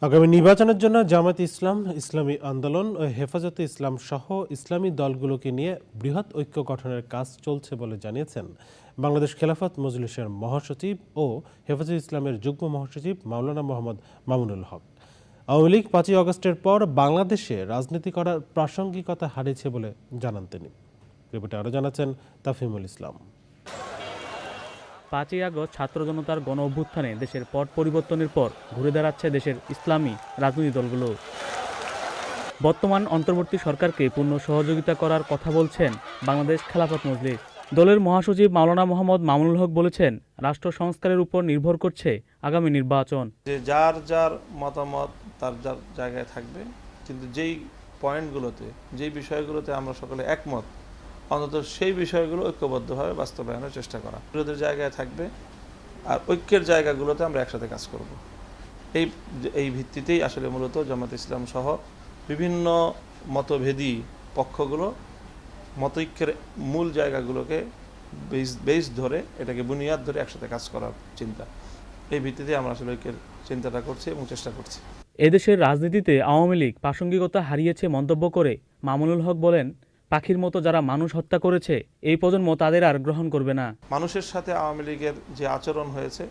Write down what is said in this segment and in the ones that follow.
আগামী নির্বাচনের জন্য জামায়াত ইসলাম, ইসলামী আন্দোলন ও হেফাজতে ইসলাম সহ ইসলামী দলগুলোকে নিয়ে বৃহৎ ঐক্য গঠনের কাজ চলছে বলে জানিয়েছেন বাংলাদেশ খেলাফত মজলিসের মহাসচিব ও হেফাজতে ইসলামের যুগ্ম মহাসচিব মাওলানা মোহাম্মদ মামুনুল হক। আওয়ামী লীগ 5ই আগস্টের পর বাংলাদেশে রাজনীতি করার প্রাসঙ্গিকতা হারিয়েছে বলে জানান তিনি। রিপোর্টে আরও জানাচ্ছেন তাফহিমুল ইসলাম। 5ই আগস্ট ছাত্র জনতার গণ অভ্যুত্থানে দেশের পট পরিবর্তনের পর ঘুরে দাঁড়াচ্ছে দেশের ইসলামী রাজনৈতিক দলগুলো। বর্তমান অন্তর্বর্তী সরকারকে পূর্ণ সহযোগিতা করার কথা বলছেন বাংলাদেশ খেলাফত মজলিস। দলের মহাসচিব মাওলানা মোহাম্মদ মামুনুল হক বলেছেন, রাষ্ট্র সংস্কারের উপর নির্ভর করছে আগামী নির্বাচন। যে যার যার মতামত তার যার জায়গায় থাকবে, কিন্তু যেই পয়েন্টগুলোতে, যেই বিষয়গুলোতে আমরা সকলে একমত, অন্তত সেই বিষয়গুলো ঐক্যবদ্ধভাবে বাস্তবায়নের চেষ্টা করা। বিরোধের জায়গায় থাকবে আর ঐক্যের জায়গাগুলোতে আমরা একসাথে কাজ করব। এই ভিত্তিতেই আসলে মূলত জামাত ইসলাম সহ বিভিন্ন মতভেদী পক্ষগুলো মতৈক্যের মূল জায়গাগুলোকে বেস ধরে, এটাকে বুনিয়াদ ধরে একসাথে কাজ করার চিন্তা। এই ভিত্তিতে আমরা আসলে ঐক্যের চিন্তাটা করছি এবং চেষ্টা করছি। এদেশের রাজনীতিতে আওয়ামী লীগ প্রাসঙ্গিকতা হারিয়েছে মন্তব্য করে মামুনুল হক বলেন, পাখির মতো যারা মানুষ হত্যা করেছে এই প্রজন্ম তাদের আর গ্রহণ করবে না। মানুষের সাথে আওয়ামী লীগের যে আচরণ হয়েছে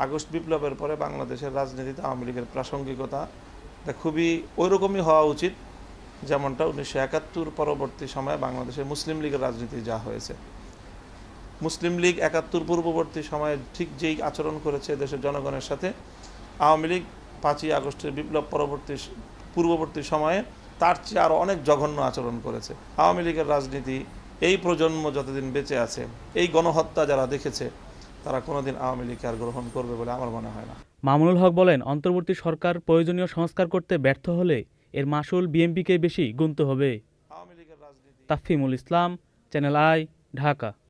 আগস্ট বিপ্লবের পরে বাংলাদেশের রাজনীতিতে আওয়ামী লীগের প্রাসঙ্গিকতা খুবই ওইরকমই হওয়া উচিত, যেমনটা 1971 পরবর্তী সময়ে বাংলাদেশের মুসলিম লীগের রাজনীতি যা হয়েছে। মুসলিম লীগ 71 পূর্ববর্তী সময়ে ঠিক যেই আচরণ করেছে দেশের জনগণের সাথে, আওয়ামী লীগ 5ই আগস্টের বিপ্লব পূর্ববর্তী সময়ে তার চেয়ে আরও অনেক জঘন্য আচরণ করেছে। আওয়ামী লীগের রাজনীতি এই প্রজন্ম যতদিন বেঁচে আছে, এই গণহত্যা যারা দেখেছে, তারা কোনোদিন আওয়ামী লীগকে আর গ্রহণ করবে বলে আমার মনে হয় না। মামুনুল হক বলেন, অন্তর্বর্তী সরকার প্রয়োজনীয় সংস্কার করতে ব্যর্থ হলে এর মাসুল বিএনপিকে বেশি গুনতে হবে। তাফহিমুল ইসলাম, চ্যানেল আই, ঢাকা।